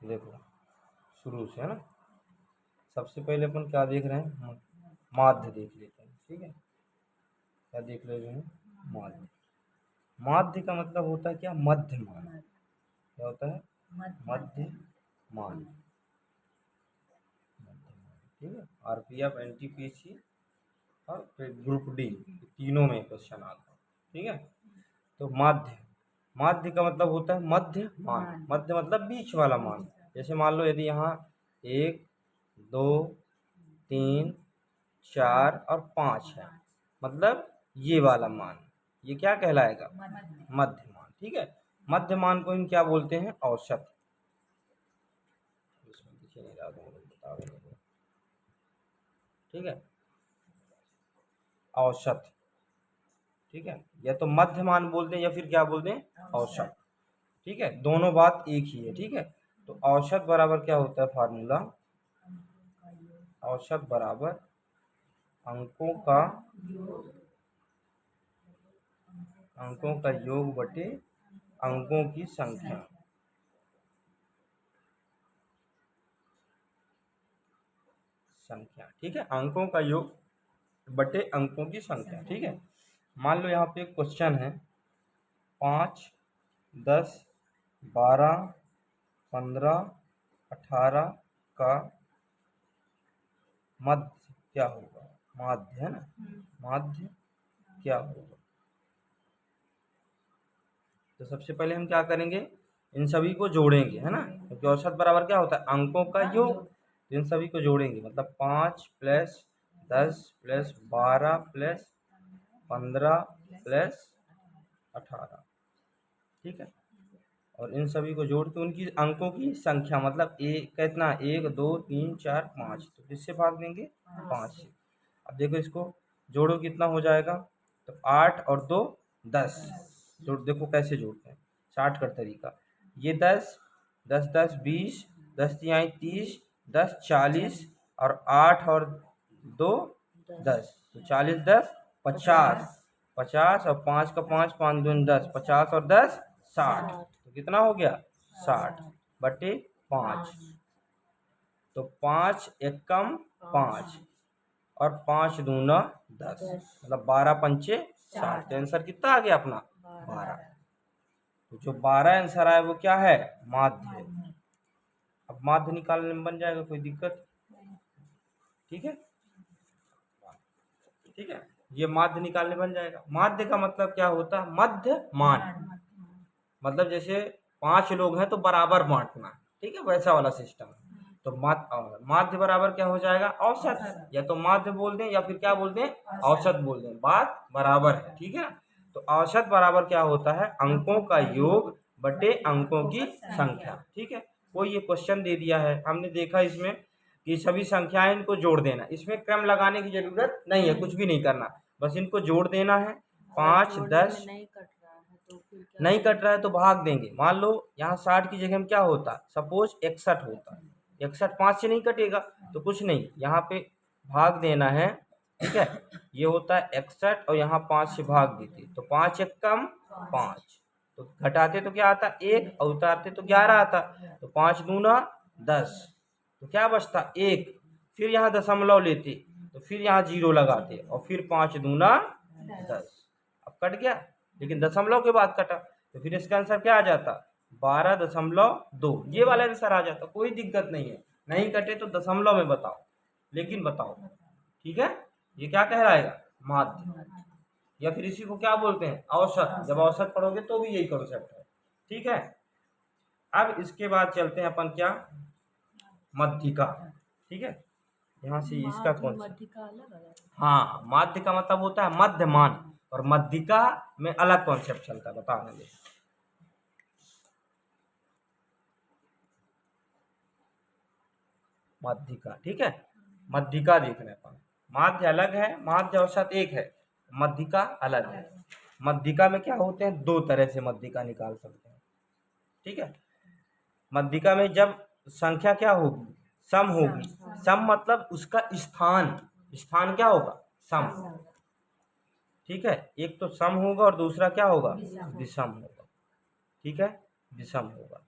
देखो शुरू से, है ना। सबसे पहले अपन क्या देख रहे हैं, माध्य देख लेते हैं, ठीक है। क्या देख ले रहे हैं, माध्य। माध्य का मतलब होता है क्या, मध्यमान। क्या होता है, मध्यमान। ठीक है, आरपीएफ, एनटीपीसी और फिर ग्रुप डी, तीनों में क्वेश्चन आता है, ठीक है। तो माध्य, माध्य का मतलब होता है मध्य मान। मध्य मतलब बीच वाला मान। जैसे मान लो यदि यहाँ 1 2 3 4 और 5 है, मतलब ये वाला मान, ये क्या कहलाएगा, मध्य मान, ठीक है। मध्य मान को हम क्या बोलते हैं, औसत। ठीक है, औसत, ठीक है। या तो मध्य मान बोलते हैं या फिर क्या बोलते हैं, औसत, ठीक है। दोनों बात एक ही है, ठीक है। तो औसत बराबर क्या होता है फार्मूला, औसत बराबर अंकों का योग बटे अंकों की संख्या। ठीक है, अंकों का योग बटे अंकों की संख्या, ठीक है। मान लो यहाँ पे क्वेश्चन है 5 10 12 15 18 का मध्य क्या होगा, माध्य है ना, माध्य क्या होगा। तो सबसे पहले हम क्या करेंगे, इन सभी को जोड़ेंगे, है ना, क्योंकि औसत बराबर क्या होता है, अंकों का योग। तो इन सभी को जोड़ेंगे, मतलब 5 प्लस 10 प्लस 12 प्लस 15 प्लस 18, ठीक है। और इन सभी को जोड़ के उनकी अंकों की संख्या, मतलब एक कितना, 1 2 3 4 5, तो किससे भाग देंगे, 5 से। अब देखो इसको जोड़ो, कितना हो जाएगा, तो 8 और 2 10। जोड़ देखो कैसे जोड़ते हैं, शॉर्टकट तरीका। ये 10 10 10 20, 10 तिहाई 30, 10 40 और 8 और 2 10, तो 40 10 50, 50 और 5 का 5 5 दूनी 10, 50 और 10 60, तो कितना हो गया, 60 बटे 5। तो 5 एकम 5 और 5 दूना 10, मतलब 12 पंचे 60। तो आंसर कितना आ गया अपना, 12। तो जो 12 आंसर आया वो क्या है, माध्य है। अब माध्य निकालने में बन जाएगा, कोई दिक्कत, ठीक है, ठीक है। ये माध्य निकालने बन जाएगा। माध्य का मतलब क्या होता है, मध्य मान। मतलब जैसे 5 लोग हैं तो बराबर बांटना, ठीक है, वैसा वाला सिस्टम। तो माध्य बराबर क्या हो जाएगा, औसत। या तो माध्य बोल दें या फिर क्या बोल दें, औसत बोल दें, बात बराबर है, ठीक है। तो औसत बराबर क्या होता है, अंकों का योग बटे अंकों की संख्या, ठीक है। कोई ये क्वेश्चन दे दिया है, हमने देखा इसमें कि सभी संख्याएं, इनको जोड़ देना, इसमें क्रम लगाने की जरूरत नहीं है, कुछ भी नहीं करना, बस इनको जोड़ देना है। 5 10 नहीं कट रहा है तो भाग देंगे। मान लो यहाँ 60 की जगह में क्या होता, सपोज 61 होता, 61 5 से नहीं कटेगा, तो कुछ नहीं, यहाँ पे भाग देना है, ठीक है। ये होता है 61 और यहाँ 5 से भाग देते, तो 5 एक कम 5, तो घटाते तो क्या आता, 1, और उतारते तो 11 आता, तो 5 दूना 10, तो क्या बचता 1। फिर यहाँ दशमलव लेते, तो फिर यहाँ 0 लगाते, और फिर 5 दूना 10। अब कट गया, लेकिन दशमलव के बाद कटा, तो फिर इसका आंसर क्या आ जाता, 12.2। ये वाला आंसर आ जाता, कोई दिक्कत नहीं है। नहीं कटे तो दशमलव में बताओ, लेकिन बताओ, ठीक है। ये क्या कहलाएगा, माध्य, या फिर इसी को क्या बोलते हैं, औसत। जब औसत पढ़ोगे तो भी यही कॉन्सेप्ट है, ठीक है। अब इसके बाद चलते हैं अपन क्या, मध्यिका, ठीक है। यहाँ से इसका कौन सा, हाँ, माध्य का मतलब होता है मध्यमान, और मध्यिका में अलग कॉन्सेप्ट चलता है, बता देंगे। मध्यिका, ठीक है, मध्यिका देखना है। माध्य अलग है, माध्य औसत एक है, मध्यिका अलग है। मध्यिका में क्या होते हैं, दो तरह से मध्यिका निकाल सकते हैं, ठीक है। मध्यिका में जब संख्या क्या होगी, सम होगी। सम मतलब उसका स्थान, स्थान क्या होगा, सम, ठीक है। एक तो सम होगा और दूसरा क्या होगा, विषम होगा, ठीक है, विषम होगा।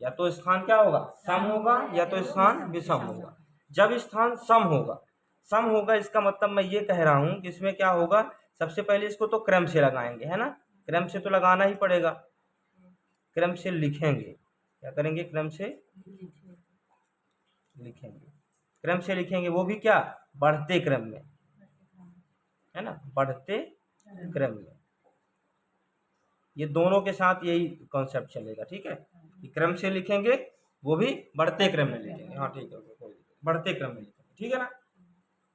या तो स्थान क्या होगा, सम होगा, या तो स्थान विषम होगा। जब स्थान सम होगा, सम होगा इसका मतलब मैं ये कह रहा हूँ कि इसमें क्या होगा, सबसे पहले इसको तो क्रम से लगाएंगे, है ना, क्रम से तो लगाना ही पड़ेगा, क्रम से लिखेंगे, क्या करेंगे, क्रम से लिखेंगे, क्रम से लिखेंगे, वो भी क्या, बढ़ते क्रम में, है ना, बढ़ते क्रम में। ये दोनों के साथ यही कॉन्सेप्ट चलेगा, ठीक है, कि क्रम से लिखेंगे, वो भी बढ़ते क्रम में लिखेंगे। हाँ ठीक है, बढ़ते क्रम में लिखेंगे, ठीक है ना।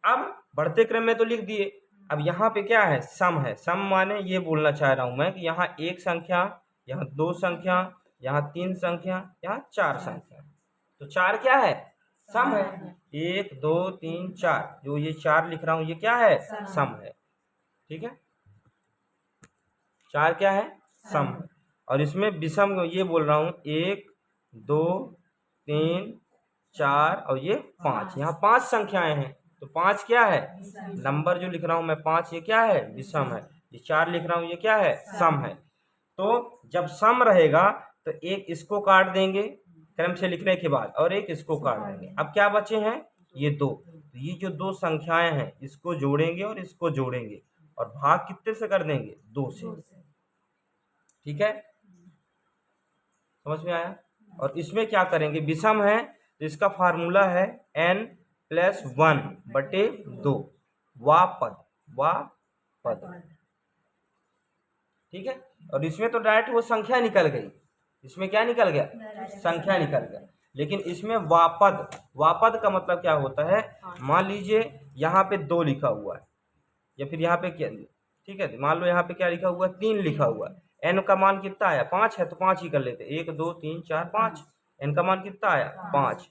अब बढ़ते क्रम में तो लिख दिए, अब यहाँ पे क्या है, सम है। सम माने ये बोलना चाह रहा हूं मैं कि यहाँ एक संख्या, यहाँ दो संख्या, यहाँ तीन संख्या, यहाँ चार संख्या, तो चार क्या है, सम है। एक दो तीन चार, जो ये चार लिख रहा हूं ये क्या है, सम है, ठीक है, चार क्या है, सम है। और इसमें विषम ये बोल रहा हूं, एक दो तीन चार और ये पांच, यहाँ पांच संख्याएं हैं, तो पांच क्या है, नंबर जो लिख रहा हूं मैं पांच, ये क्या है, विषम है। ये चार लिख रहा हूं ये क्या है, सम है। तो जब सम रहेगा तो एक इसको काट देंगे क्रम से लिखने के बाद, और एक इसको काट देंगे। अब क्या बचे हैं, ये दो, तो ये जो दो संख्याएं हैं इसको जोड़ेंगे और इसको जोड़ेंगे, और भाग कितने से कर देंगे, दो से, ठीक है, समझ में आया। और इसमें क्या करेंगे, विषम है तो इसका फार्मूला है n+1/2, वा पद, ठीक है। और इसमें तो डायरेक्ट वो संख्या निकल गई, इसमें क्या निकल गया, संख्या निकल गया। लेकिन इसमें वापद का मतलब क्या होता है, मान लीजिए यहाँ पे दो लिखा हुआ है, या फिर यहाँ पे क्या, ठीक है, मान लो यहाँ पे क्या लिखा हुआ है, तीन लिखा हुआ है, एन का मान कितना आया, पाँच है, तो पाँच ही कर लेते, एक दो तीन चार पाँच, एन का मान कितना आया, पाँच,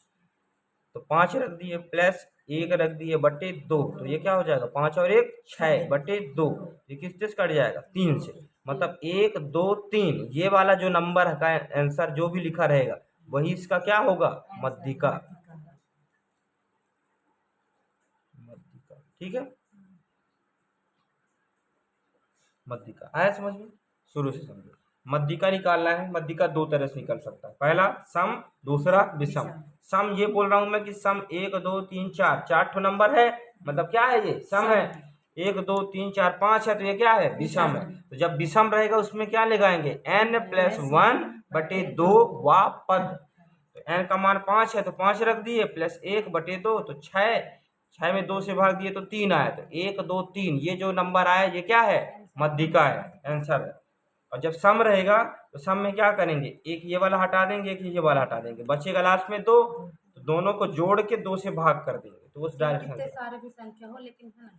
तो पाँच रख दिए, प्लस एक रख दिए बटे दो, तो ये क्या हो जाएगा, पाँच और एक 6/2, ये किससे कट जाएगा, तीन से। मतलब एक दो तीन, ये वाला जो नंबर का आंसर जो भी लिखा रहेगा वही इसका क्या होगा, मध्यिका, ठीक है, मध्यिका आया समझ में, शुरू से समझो। मध्यिका निकालना है, मध्यिका दो तरह से निकल सकता है, पहला सम, दूसरा विषम। सम ये बोल रहा हूं मैं कि सम एक दो तीन चार, चार ठो नंबर है, मतलब क्या है, ये सम है। एक दो तीन चार पांच है, तो ये क्या है, विषम है। तो जब विषम रहेगा उसमें क्या लगाएंगे, n+1/2 वा पद, तो n का मान पांच है तो पांच रख दिए, प्लस 1/2 तो 6, 6 में 2 से भाग दिए तो 3 आया, तो 1 2 3, ये जो नंबर आया ये क्या है, मध्यिका है, आंसर है। और जब सम रहेगा तो सम में क्या करेंगे, एक ये वाला हटा देंगे, एक ये वाला हटा देंगे, बचेगा लास्ट में दो, तो दोनों को जोड़ के 2 से भाग कर देंगे, तो उस डायरेक्शन में सारे भी संख्या हो, लेकिन है ना,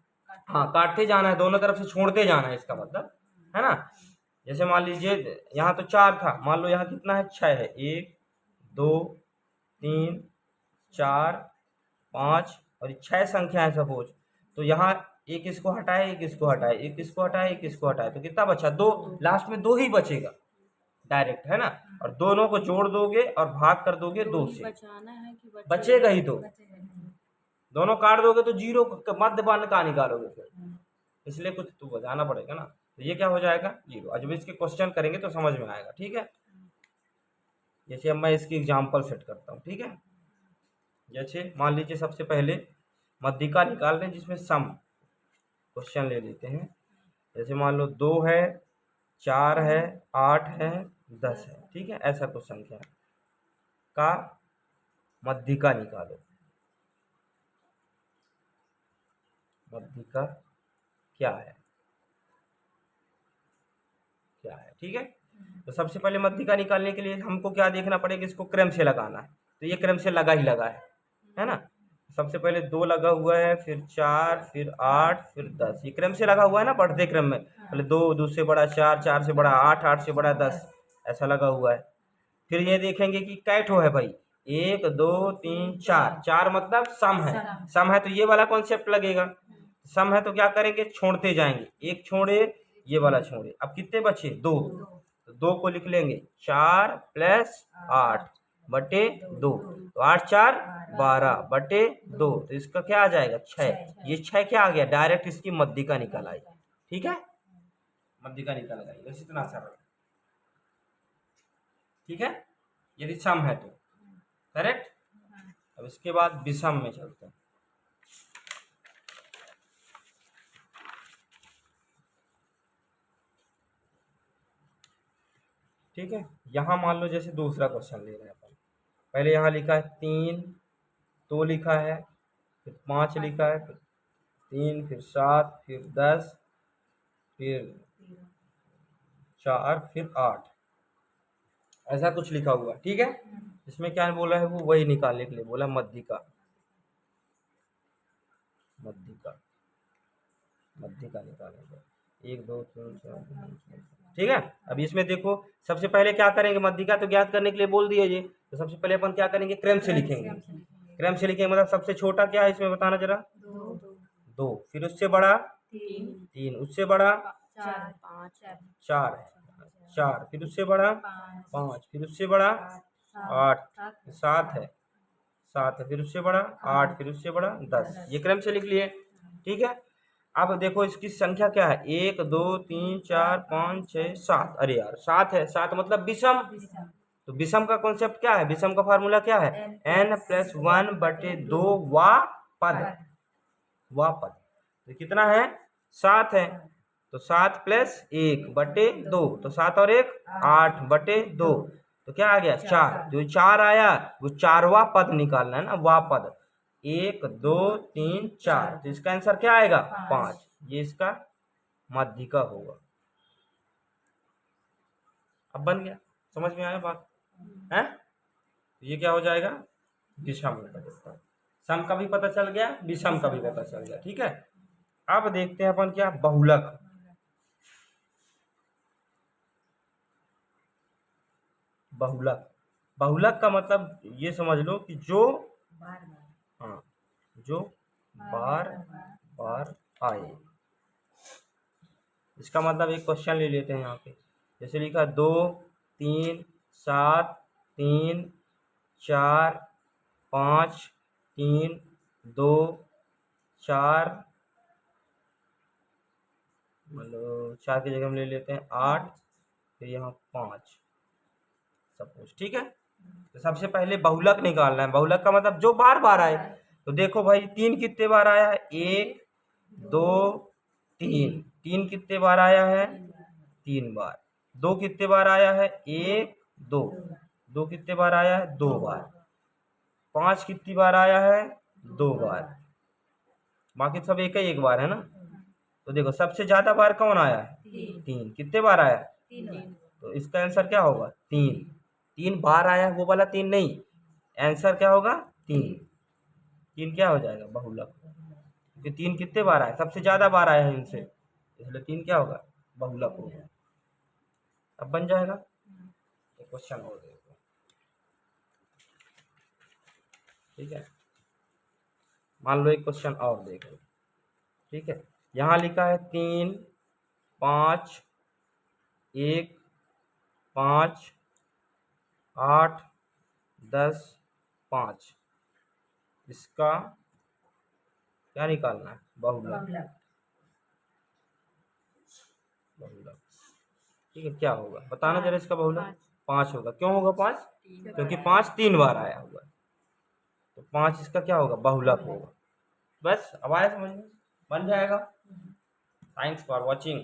हाँ काटते जाना है, दोनों तरफ से छोड़ते जाना है, इसका मतलब, है ना। जैसे मान लीजिए यहाँ तो चार था, मान लो यहाँ कितना है, 6 है, 1 2 3 4 5, और 6 संख्या है सपोज, तो यहाँ एक इसको हटाए, एक इसको हटाए, एक इसको हटाए, एक इसको हटाए, तो कितना बचा, दो, लास्ट में दो ही बचेगा डायरेक्ट, है ना। और दोनों को जोड़ दोगे और भाग कर दोगे दो से, बचाना है कि बचेगा ही दो, दोनों काट दोगे तो जीरो मध्य मान का निकालोगे फिर, इसलिए कुछ तो बजाना पड़ेगा ना, तो ये क्या हो जाएगा, जीरो। जब इसके क्वेश्चन करेंगे तो समझ में आएगा, ठीक है। जैसे अब मैं इसकी एग्जांपल सेट करता हूँ, ठीक है। जैसे मान लीजिए सबसे पहले मध्यिका निकाल रहे हैं जिसमें सम, क्वेश्चन ले लेते हैं। जैसे मान लो 2 है, 4 है, 8 है, 10 है, ठीक है, ऐसा कुछ संख्या का मध्यिका निकालो, मध्यिका क्या है, क्या है, ठीक है। तो सबसे पहले मध्यिका निकालने के लिए हमको क्या देखना पड़ेगा, इसको क्रम से लगाना है, तो ये क्रम से लगा ही लगा है ना। सबसे पहले 2 लगा हुआ है, फिर 4, फिर 8, फिर 10, ये क्रम से लगा हुआ है ना, बढ़ते क्रम में, पहले 2, 2 से बड़ा 4, 4 से बड़ा 8, 8 से बड़ा 10, ऐसा लगा हुआ है। फिर ये देखेंगे कि कैट हो है भाई, 1 2 3 4, 4 मतलब सम है, सम है तो ये वाला कॉन्सेप्ट लगेगा, सम है तो क्या करेंगे, छोड़ते जाएंगे, एक छोड़े ये वाला छोड़े, अब कितने बचे, दो, तो दो को लिख लेंगे 4 + 8/2, तो 8 4 12/2, तो इसका क्या आ जाएगा, 6, ये 6 क्या आ गया, डायरेक्ट इसकी मध्यिका निकल आई, ठीक है, मध्यिका निकल गई, बस इतना सरल, ठीक है। यदि सम है तो, करेक्ट। अब इसके बाद विषम में चलते हैं। ठीक है, यहाँ मान लो जैसे दूसरा क्वेश्चन ले रहे हैं अपन। पहले यहाँ लिखा है 3, 2 लिखा है, फिर 5 लिखा है, फिर 3, फिर 7, फिर 10, फिर 4, फिर 8, ऐसा कुछ लिखा हुआ। ठीक है, इसमें क्या बोला है, वो वही निकालने के लिए बोला, मध्यिका। मध्यिका निकालेंगे, 1 2 3 4 5 6। ठीक है, अभी इसमें देखो, सबसे पहले क्या करेंगे, मध्यिका तो ज्ञात करने के लिए बोल दिए जी, तो सबसे पहले अपन क्या करेंगे, क्रम से लिखेंगे। क्रम से लिखेंगे मतलब सबसे छोटा क्या है इसमें बताना जरा, 2, फिर उससे बड़ा 3, उससे बड़ा 4, 4, फिर उससे बड़ा 5, फिर उससे बड़ा 8, 7 है, 7 है, फिर उससे बड़ा 8, फिर उससे बड़ा 10। ये क्रम से लिख लिए। ठीक है, अब देखो इसकी संख्या क्या है, 1 2 3 4 5 6 7। अरे यार 7 है, 7 मतलब विषम। तो विषम का कॉन्सेप्ट क्या है, विषम का फार्मूला क्या है, n+1/2 वा पद। तो कितना है, 7 है, तो 7 + 1/2, तो 7 और 1 8/2, तो क्या आ गया 4। जो 4 आया वो चारवा पद निकालना है ना, वा पद। 1 2 3 4, तो इसका आंसर क्या आएगा 5। ये इसका मध्यिका होगा। अब बन गया, समझ में आया बात है। ये क्या हो जाएगा, विषम का। सम का भी पता चल गया, विषम का भी पता चल गया। ठीक है, अब देखते हैं अपन क्या, बहुलक। बहुलक का मतलब ये समझ लो कि जो, हाँ, जो बार बार आए। इसका मतलब एक क्वेश्चन ले लेते हैं यहाँ पे, जैसे लिखा 2 3 7 3 4 5 3 2 4, मतलब 4 की जगह हम ले लेते हैं 8, फिर यहाँ 5 सपोज। ठीक है, तो सबसे पहले बहुलक निकालना है। बहुलक का मतलब जो बार बार आए। तो देखो भाई 3 कितने बार आया है, 1 2 3, 3 कितने बार आया है, 3 बार। 2 कितने बार आया है, 1 2, 2 कितने बार आया है, 2 बार। 5 कितनी बार आया है, 2 बार। बाकी सब एक ही एक बार है ना। तो देखो सबसे ज्यादा बार कौन आया है, 3। कितने बार आया, तो इसका आंसर क्या होगा, 3। 3 बार आया, वो वाला 3 नहीं, आंसर क्या होगा 3। 3 क्या हो जाएगा, बहुलक, क्योंकि 3 कितने बार आया, सबसे ज्यादा बार आया है इनसे, इसलिए 3 क्या होगा, बहुलक होगा। अब बन जाएगा। क्वेश्चन और देखो। ठीक है, मान लो एक क्वेश्चन और देख लो। ठीक है, यहाँ लिखा है 3 5 1 5 8 10 5, इसका क्या निकालना है, बहुलक। ठीक है, क्या होगा बताना जरा, इसका बहुलक 5 होगा। क्यों होगा 5, क्योंकि 5 3 बार आया हुआ, तो 5 इसका क्या होगा, बहुलक होगा। बस अब आया समझ में, बन जाएगा। Thanks for watching.